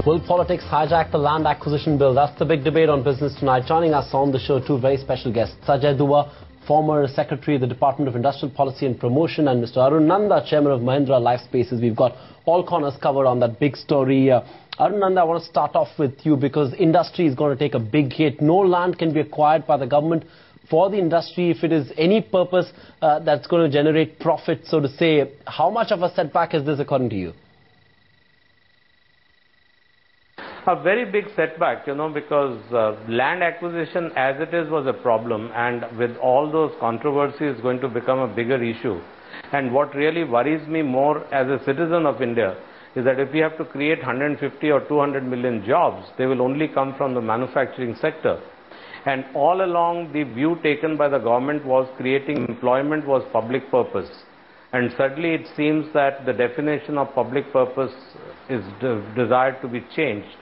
Will politics hijack the land acquisition bill? That's the big debate on Business Tonight. Joining us on the show, two very special guests. Sajay Dua, former Secretary of the Department of Industrial Policy and Promotion, and Mr. Arun Nanda, Chairman of Mahindra Life Spaces. We've got all corners covered on that big story. Arun Nanda, I want to start off with you because industry is going to take a big hit. No land can be acquired by the government for the industry if it is any purpose that's going to generate profit, so to say. How much of a setback is this according to you? A very big setback, because land acquisition as it is was a problem, and with all those controversies is going to become a bigger issue. And what really worries me more as a citizen of India is that if we have to create 150 or 200 million jobs, they will only come from the manufacturing sector. And all along the view taken by the government was creating employment was public purpose. And suddenly it seems that the definition of public purpose is desired to be changed.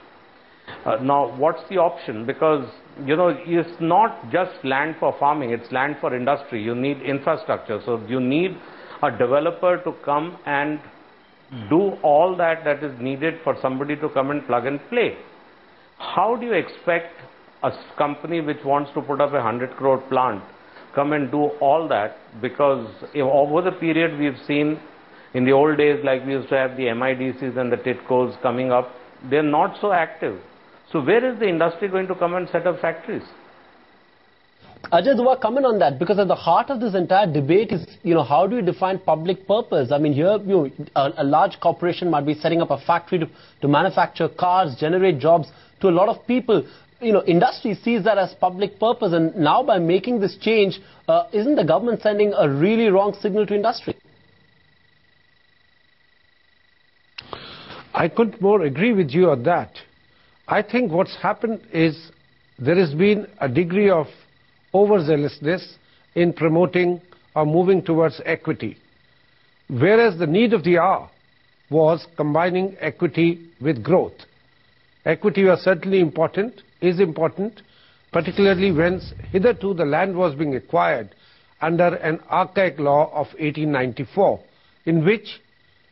Now, what's the option? Because, it's not just land for farming, it's land for industry. You need infrastructure. So you need a developer to come and do all that is needed for somebody to come and plug and play. How do you expect a company which wants to put up a 100 crore plant come and do all that? Because over the period we've seen in the old days, like we used to have the MIDCs and the TITCOs coming up, they're not so active. So where is the industry going to come and set up factories? Ajay Dua, comment on that, because at the heart of this entire debate is, how do you define public purpose? I mean, here, a large corporation might be setting up a factory to manufacture cars, generate jobs to a lot of people. Industry sees that as public purpose, and now by making this change, isn't the government sending a really wrong signal to industry? I couldn't more agree with you on that. I think what's happened is there has been a degree of overzealousness in promoting or moving towards equity, whereas the need of the hour was combining equity with growth. Equity was certainly important, is important, particularly when hitherto the land was being acquired under an archaic law of 1894, in which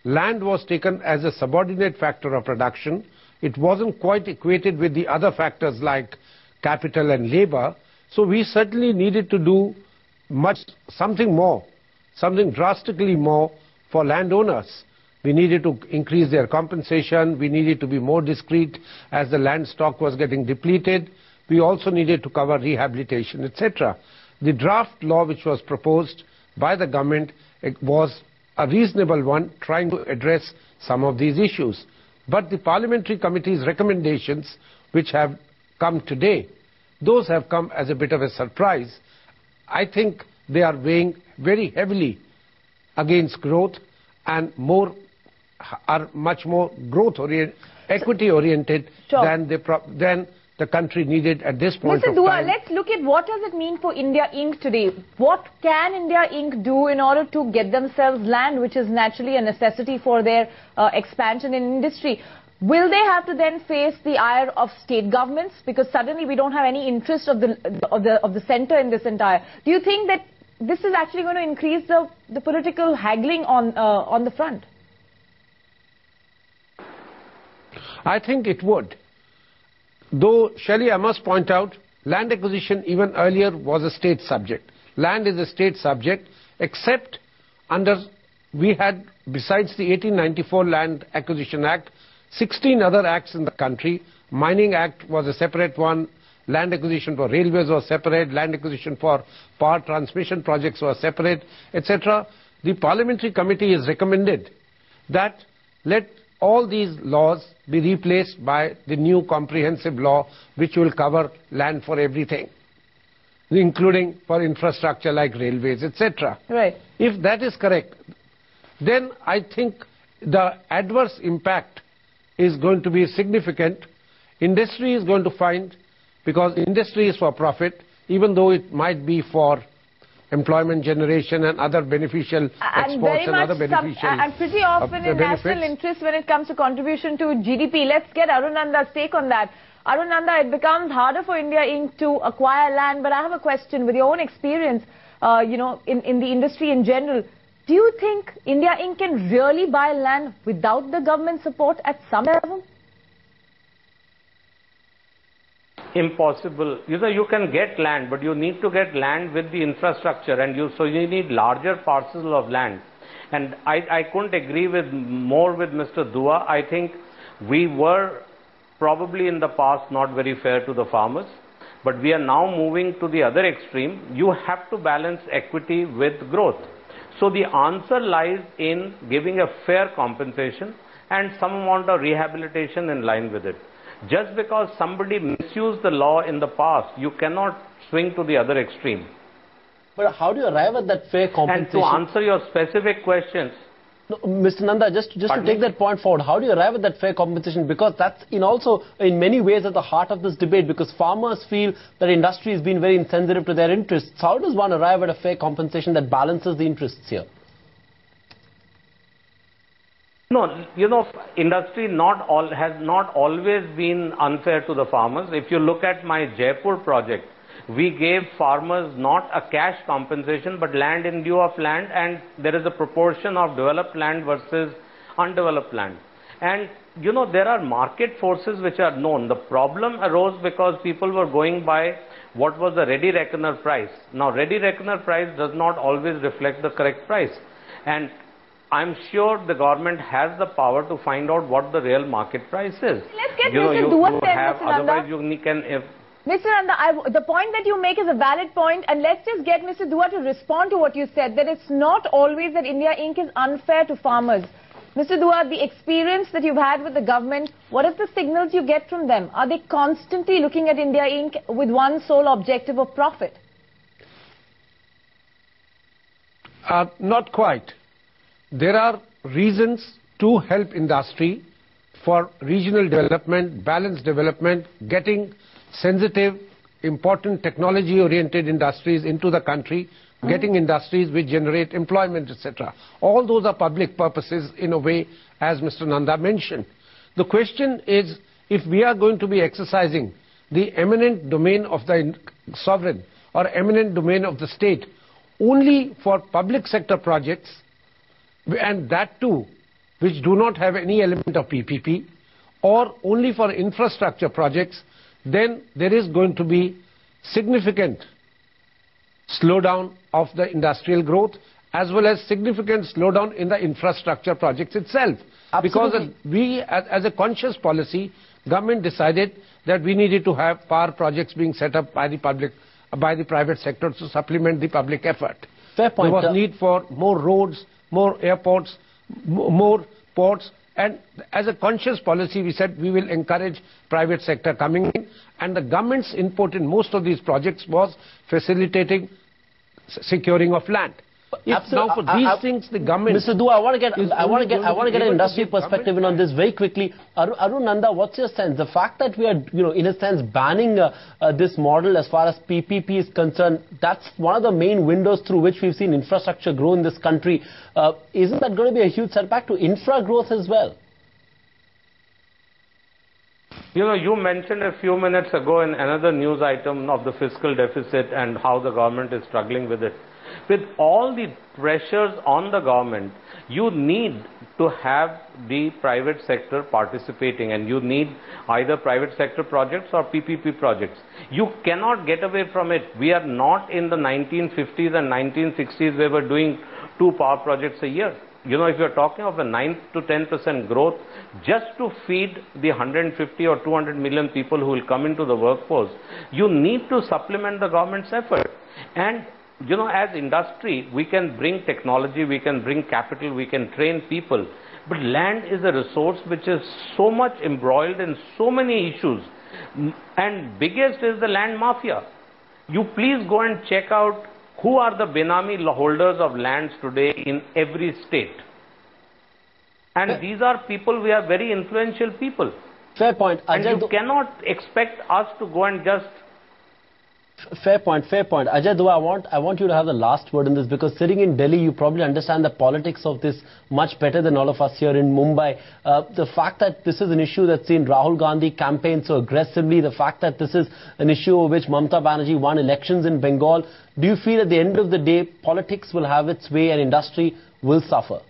land was taken as a subordinate factor of production. It wasn't quite equated with the other factors like capital and labor. So we certainly needed to do something more, something drastically more for landowners. We needed to increase their compensation. We needed to be more discreet as the land stock was getting depleted. We also needed to cover rehabilitation, etc. The draft law which was proposed by the government, it was a reasonable one, trying to address some of these issues. But the parliamentary committee's recommendations, which have come today, those have come as a bit of a surprise. I think they are weighing very heavily against growth and are much more equity-oriented than the country needed at this point of Dua, time. let's look at what does it mean for India Inc. today. What can India Inc. do in order to get themselves land, which is naturally a necessity for their expansion in industry? Will they have to then face the ire of state governments, because suddenly we don't have any interest of the centre in this entire? Do you think that this is actually going to increase the political haggling on the front? I think it would. Though, Shelley, I must point out, land acquisition even earlier was a state subject. Land is a state subject, except we had, besides the 1894 Land Acquisition Act, 16 other acts in the country. Mining Act was a separate one. Land acquisition for railways was separate. Land acquisition for power transmission projects was separate, etc. The parliamentary committee has recommended that let all these laws be replaced by the new comprehensive law, which will cover land for everything, including for infrastructure like railways, etc. Right. If that is correct, then I think the adverse impact is going to be significant. Industry is going to find, because industry is for profit, even though it might be for employment generation and other beneficial exports and other beneficial and pretty often in national interest when it comes to contribution to GDP. Let's get Arun Nanda's take on that. Arun Nanda, it becomes harder for India Inc. to acquire land, but I have a question. With your own experience, in the industry in general, do you think India Inc. can really buy land without the government support at some level? impossible. You can get land, but you need to get land with the infrastructure, and so you need larger parcels of land. And I couldn't agree more with Mr. Dua. I think we were probably in the past not very fair to the farmers, but we are now moving to the other extreme. You have to balance equity with growth. So the answer lies in giving a fair compensation and some amount of rehabilitation in line with it. Just because somebody misused the law in the past, you cannot swing to the other extreme. But how do you arrive at that fair compensation? And to answer your specific questions, no, Mr. Nanda, just to take that point forward, how do you arrive at that fair compensation? Because that's also in many ways at the heart of this debate, because farmers feel that industry has been very insensitive to their interests. How does one arrive at a fair compensation that balances the interests here? No, industry has not always been unfair to the farmers. If you look at my Jaipur project, we gave farmers not a cash compensation but land in lieu of land, and there is a proportion of developed land versus undeveloped land. And there are market forces which are known. The problem arose because people were going by what was the ready reckoner price. Now, ready reckoner price does not always reflect the correct price. And I'm sure the government has the power to find out what the real market price is. Let's get Mr. Dua there, Mr. Nanda. Otherwise you can... Mr. Nanda, the point that you make is a valid point, and let's just get Mr. Dua to respond to what you said, that it's not always that India Inc. is unfair to farmers. Mr. Dua, the experience that you've had with the government, what are the signals you get from them? Are they constantly looking at India Inc. with one sole objective of profit? Not quite. There are reasons to help industry for regional development, balanced development, getting sensitive, important technology-oriented industries into the country, getting industries which generate employment, etc. All those are public purposes in a way, as Mr. Nanda mentioned. The question is, if we are going to be exercising the eminent domain of the sovereign or eminent domain of the state only for public sector projects, and that too, which do not have any element of PPP, or only for infrastructure projects, then there is going to be significant slowdown of the industrial growth as well as significant slowdown in the infrastructure projects itself. Absolutely. Because we, as a conscious policy, government decided that we needed to have power projects being set up by the private sector to supplement the public effort. Fair point. There was need for more roads, more airports, more ports, and as a conscious policy we said we will encourage private sector coming in, and the government's input in most of these projects was facilitating securing of land. Now for these things the government... Mr. Dua, I want to get an industry perspective in on this very quickly. Arun Nanda, what's your sense? The fact that we are, in a sense, banning this model as far as PPP is concerned, that's one of the main windows through which we've seen infrastructure grow in this country. Isn't that going to be a huge setback to infra growth as well? You mentioned a few minutes ago in another news item of the fiscal deficit and how the government is struggling with it. With all the pressures on the government, you need to have the private sector participating, and you need either private sector projects or PPP projects. You cannot get away from it. We are not in the 1950s and 1960s where we're doing 2 power projects a year. If you're talking of a 9 to 10% growth just to feed the 150 or 200 million people who will come into the workforce, you need to supplement the government's effort. And as industry, we can bring technology, we can bring capital, we can train people. But land is a resource which is so much embroiled in so many issues. And biggest is the land mafia. You please go and check out who are the Benami holders of lands today in every state. And these are people, we are very influential people. Fair point. And you cannot expect us to go and just... Fair point, fair point. Ajay Dua, I want you to have the last word in this, because sitting in Delhi, you probably understand the politics of this much better than all of us here in Mumbai. The fact that this is an issue that's seen Rahul Gandhi campaign so aggressively, the fact that this is an issue over which Mamata Banerjee won elections in Bengal, do you feel at the end of the day, politics will have its way and industry will suffer?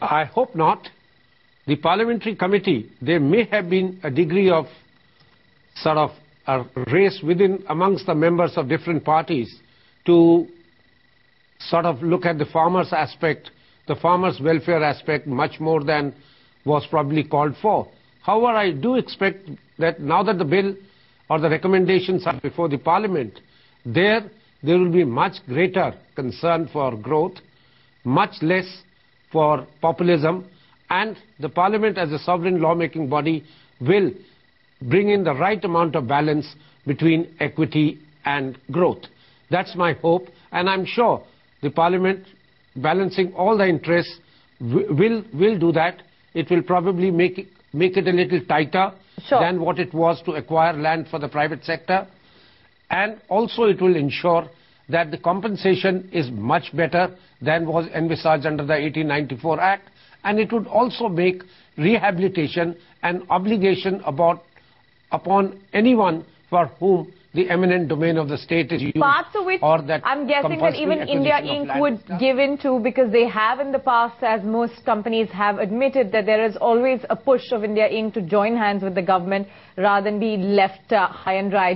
I hope not. the parliamentary committee, there may have been a degree of sort of a race within amongst the members of different parties to sort of look at the farmers aspect, the farmers welfare aspect much more than was probably called for. However, I do expect that now that the bill or the recommendations are before the parliament, there will be much greater concern for growth, much less for populism, and the parliament as a sovereign lawmaking body will bring in the right amount of balance between equity and growth. That's my hope, and I'm sure the parliament, balancing all the interests, will do that. It will probably make it a little tighter than what it was to acquire land for the private sector, and also it will ensure that the compensation is much better than was envisaged under the 1894 Act, and it would also make rehabilitation an obligation upon anyone for whom the eminent domain of the state is used. Parts of which or that I'm guessing that even India Inc. would give in to, because they have in the past, as most companies have admitted, that there is always a push of India Inc. to join hands with the government rather than be left high and dry.